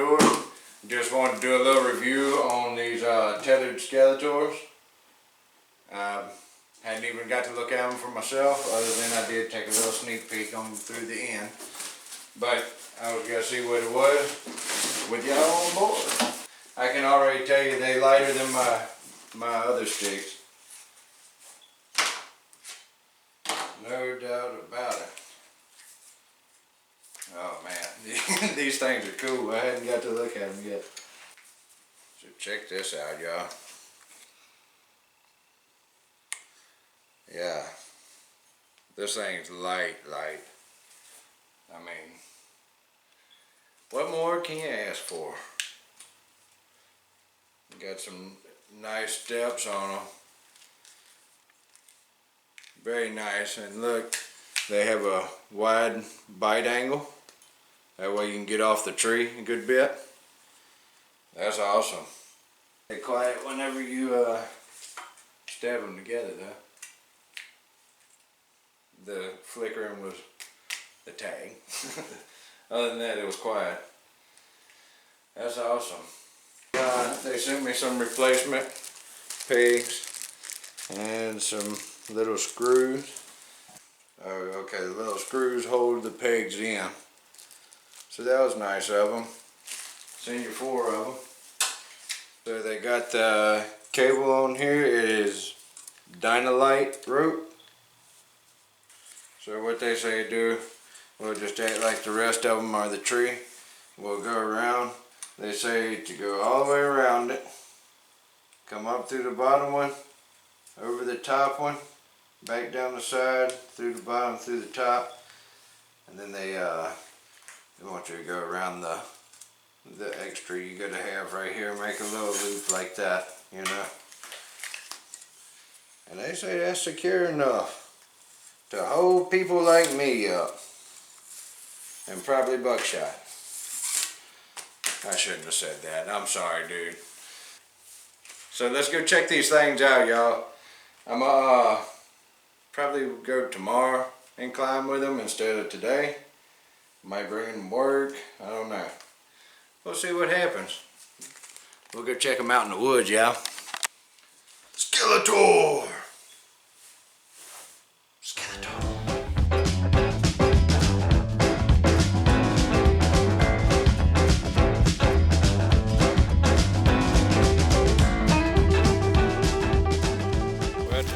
outdoors. Just wanted to do a little review on these Tethrd Skeletors. Hadn't even got to look at them for myself, other than I did take a little sneak peek on them through the end. But I was going to see what it was with y'all on board. I can already tell you they lighter than my other sticks. No doubt about it. Oh man, these things are cool. I hadn't got to look at them yet. So check this out, y'all. Yeah, this thing's light. I mean, what more can you ask for? Got some nice steps on them. Very nice, and look, they have a wide bite angle. That way you can get off the tree a good bit. That's awesome. Stay quiet whenever you stab them together though. The flickering was the tag. Other than that, it was quiet. That's awesome. They sent me some replacement pegs and some little screws. Oh, okay, the little screws hold the pegs in. So that was nice of them. Send you 4 of them. So they got the cable on here. It is Dynalite rope. So what they say do, we'll just act like the rest of them are the tree. We'll go around. They say to go all the way around it. Come up through the bottom one, over the top one, back down the side, through the bottom, through the top. And then they want you to go around the extra you gotta have right here, make a little loop like that, you know. And they say that's secure enough to hold people like me up, and probably buckshot. I shouldn't have said that. I'm sorry, dude. So let's go check these things out, y'all. I'm gonna probably go tomorrow and climb with them instead of today. Might bring them to work. I don't know. We'll see what happens. We'll go check them out in the woods, y'all. Skeletor!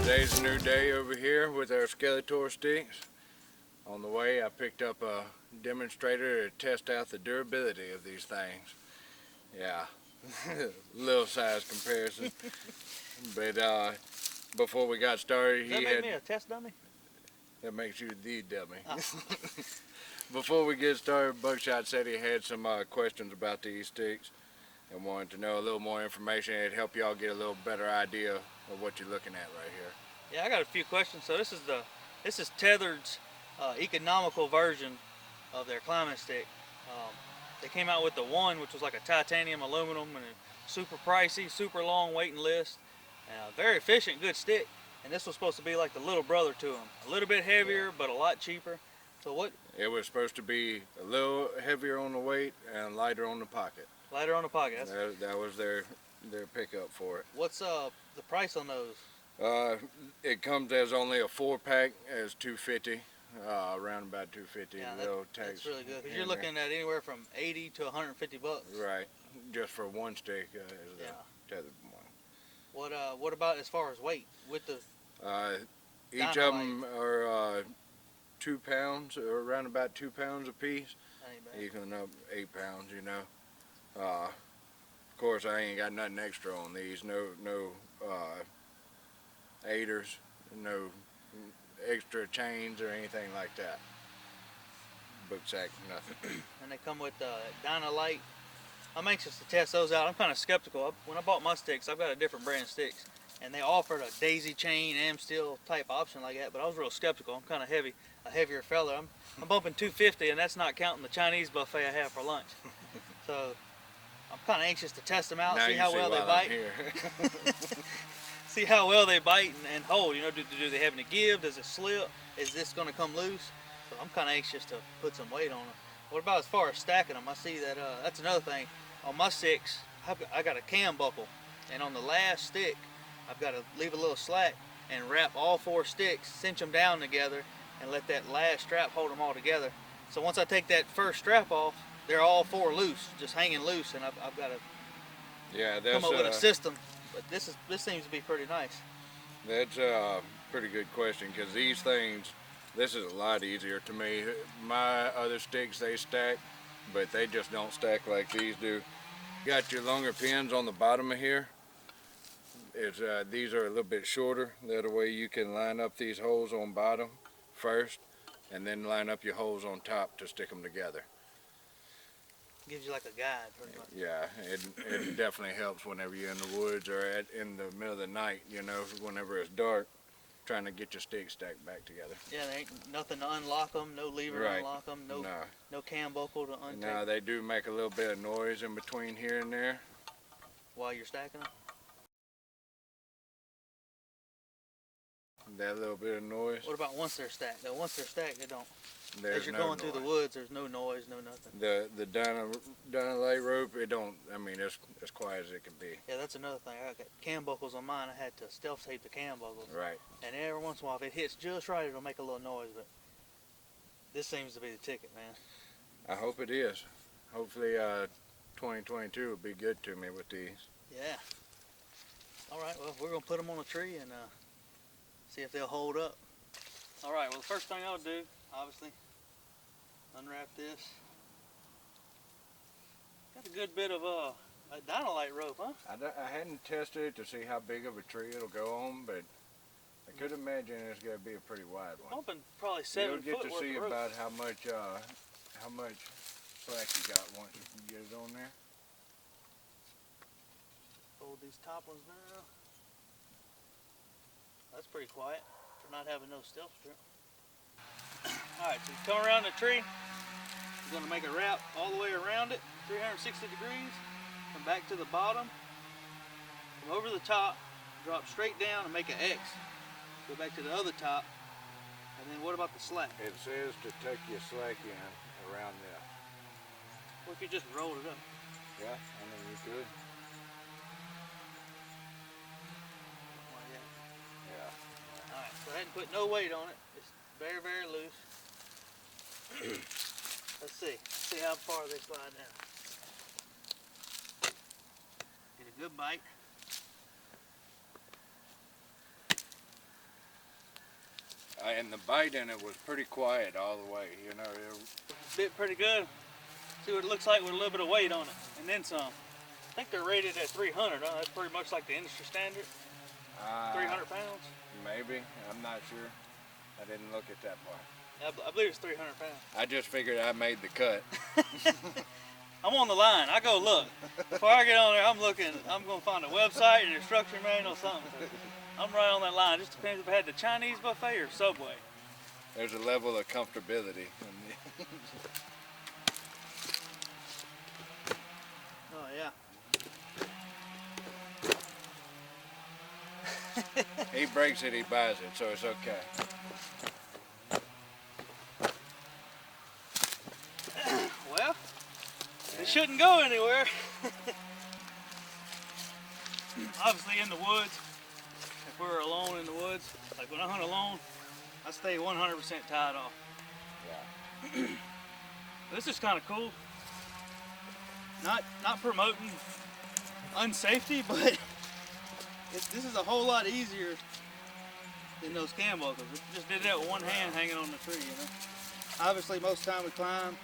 Today's a new day over here with our Skeletor sticks. On the way I picked up a demonstrator to test out the durability of these things. Yeah, little size comparison. But before we got started, Does that make me a test dummy? That makes you the dummy. Oh. Before we get started, Buckshot said he had some questions about these sticks and wanted to know a little more information. It'd help y'all get a little better idea of what you're looking at right here. Yeah, I got a few questions. So this is Tethrd's economical version of their climbing stick. They came out with the one, which was like a titanium aluminum, and super pricey, super long waiting list, very efficient, good stick. And this was supposed to be like the little brother to them, a little bit heavier, but a lot cheaper. So what? It was supposed to be a little heavier on the weight and lighter on the pocket. Lighter on the pocket. That was their pickup for it. What's the price on those? It comes as only a 4-pack as $250, around about $250. Yeah, that's really good, because you're looking at anywhere from $80 to $150. Right, just for one stick is the Tethrd one. What about as far as weight with the? Each of them are 2 pounds, or around about 2 pounds a piece. Equaling up 8 pounds, you know. Of course, I ain't got nothing extra on these. No aiders, no extra chains or anything like that. Book sack, nothing. And they come with Dynalite. I'm anxious to test those out. I'm kind of skeptical. When I bought my sticks, I've got a different brand of sticks, and they offered a daisy chain, am steel type option like that, but I was real skeptical. I'm kind of heavy, a heavier fella. I'm bumping 250, and that's not counting the Chinese buffet I have for lunch. So I'm kind of anxious to test them out, now see how well they bite. See how well they bite and hold. You know, do they have any give? Does it slip? Is this going to come loose? So I'm kind of anxious to put some weight on them. What about as far as stacking them? I see that that's another thing. On my sticks, I got a cam buckle, and on the last stick, I've got to leave a little slack and wrap all 4 sticks, cinch them down together, and let that last strap hold them all together. So once I take that first strap off, they're all 4 loose, just hanging loose, and I've got to come up with a system. But this seems to be pretty nice. That's a pretty good question, because these things, this is a lot easier to me. My other sticks, they stack, but they just don't stack like these do. You got your longer pins on the bottom of here. These are a little bit shorter. That way you can line up these holes on bottom first, and then line up your holes on top to stick them together. Gives you like a guide, pretty much. Yeah, it definitely helps whenever you're in the woods or in the middle of the night, you know, whenever it's dark, trying to get your sticks stacked back together. Yeah, there ain't nothing to unlock them, no lever to unlock them, no cam buckle to untake. No, they do make a little bit of noise in between here and there. While you're stacking them? That little bit of noise. What about once they're stacked? Now, once they're stacked, they don't. There's As you're no going through the woods, there's no noise, no nothing. The dynamite rope, it don't. I mean, it's as quiet as it can be. Yeah, that's another thing. I got cam buckles on mine. I had to stealth tape the cam buckles. Right. And every once in a while, if it hits just right, it'll make a little noise. But this seems to be the ticket, man. I hope it is. Hopefully, 2022 will be good to me with these. Yeah. All right. Well, we're gonna put them on a tree and see if they'll hold up. All right. Well, the first thing I'll do, obviously, unwrap this. Got a good bit of a dynamite rope, huh? I hadn't tested it to see how big of a tree it'll go on, but I could imagine it's going to be a pretty wide one. I'm hoping probably 7 foot You'll get to worth see of rope. about how much slack you got once you can get it on there. Hold these top ones now. That's pretty quiet for not having no stealth strip. Alright, so you come around the tree. You're going to make a wrap all the way around it, 360 degrees. Come back to the bottom. Come over the top. Drop straight down and make an X. Go back to the other top. And then what about the slack? It says to tuck your slack in around there. What if you just rolled it up? Yeah, I mean you could. Like that. Yeah. Alright, so I hadn't put no weight on it. It's very, very loose. Let's see how far they slide down. Get a good bite. And the bite in it was pretty quiet all the way, you know. Bit pretty good. See what it looks like with a little bit of weight on it, and then some. I think they're rated at 300. Huh? That's pretty much like the industry standard. 300 pounds. Maybe. I'm not sure. I didn't look at that part. I believe it's 300 pounds. I just figured I made the cut. I'm on the line. I go look. Before I get on there, I'm looking. I'm going to find a website, an instruction manual, something. I'm right on that line. It just depends if I had the Chinese buffet or Subway. There's a level of comfortability. Oh yeah. He breaks it, he buys it, so it's okay. Well, it shouldn't go anywhere. Obviously in the woods, if we're alone in the woods, like when I hunt alone, I stay 100% tied off. Yeah. This is kind of cool. Not promoting unsafety, but this is a whole lot easier than those cam buckles. We just did that with one hand hanging on the tree, you know. Obviously, most of the time we climb,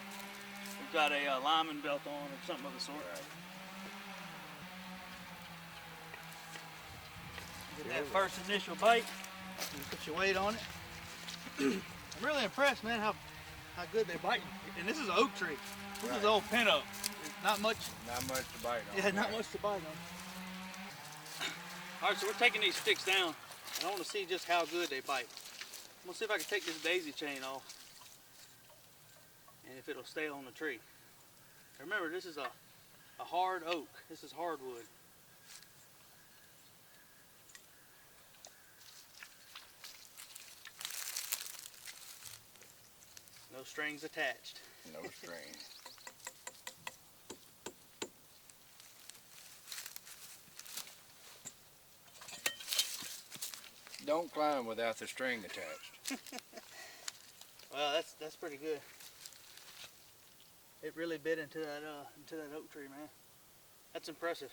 we've got a lineman belt on or something of the sort. Right. Get that first initial bite, you put your weight on it. I'm really impressed, man, how good they bite. And this is an oak tree. This is old pin oak. Not much to bite on. Yeah, not much to bite on. All right, so we're taking these sticks down. I want to see just how good they bite. I'm gonna see if I can take this daisy chain off and if it'll stay on the tree. Remember, this is a hard oak. This is hardwood. No strings attached. No string. Don't climb without the string attached. Well, that's pretty good. It really bit into that oak tree, man. That's impressive.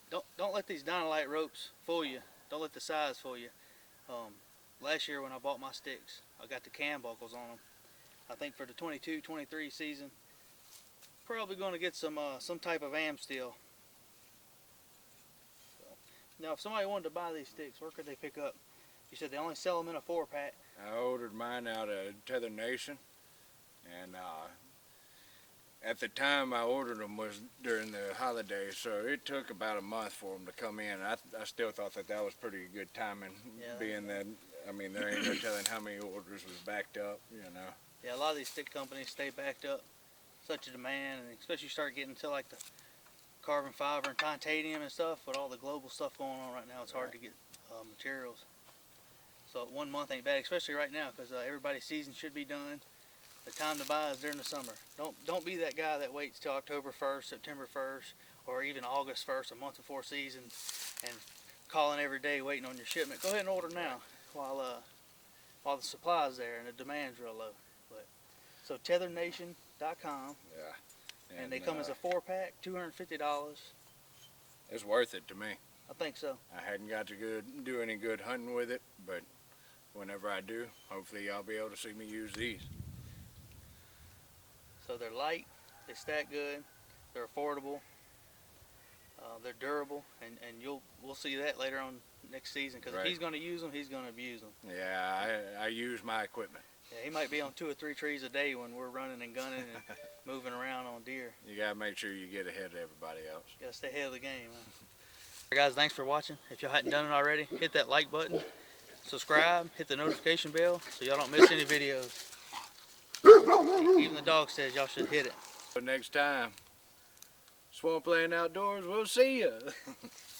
Don't let these Dynalite ropes fool you. Don't let the size fool you. Last year when I bought my sticks, I got the cam buckles on them. I think for the 22-23 season, probably going to get some type of am steel. So, now, if somebody wanted to buy these sticks, where could they pick up? You said they only sell them in a 4-pack. I ordered mine out of Tethrd Nation, and at the time I ordered them was during the holidays, so it took about a month for them to come in. I still thought that was pretty good timing, Yeah, being that, I mean, there ain't no telling how many orders was backed up, you know. Yeah, a lot of these stick companies stay backed up. Such a demand, and especially you start getting to like the carbon fiber and titanium and stuff, with all the global stuff going on right now, it's hard to get materials. So 1 month ain't bad, especially right now, because everybody's season should be done. The time to buy is during the summer. Don't be that guy that waits till October 1st, September 1st, or even August 1st, a month before season, and calling every day waiting on your shipment. Go ahead and order now while the supply's there and the demand's real low. But so tethrdnation.com, Yeah. and they come as a 4-pack, $250. It's worth it to me. I think so. I hadn't got to do any good hunting with it, but whenever I do, hopefully y'all be able to see me use these. So they're light, they stack good, they're affordable, they're durable, and we'll see that later on next season, because if he's going to use them, he's going to abuse them. Yeah, I use my equipment. Yeah, he might be on 2 or 3 trees a day when we're running and gunning and moving around on deer. You gotta make sure you get ahead of everybody else. You gotta stay ahead of the game, man. All right, guys, thanks for watching. If y'all hadn't done it already, hit that like button, subscribe, hit the notification bell so y'all don't miss any videos. Even the dog says y'all should hit it. But next time, Swampland Outdoors, we'll see ya.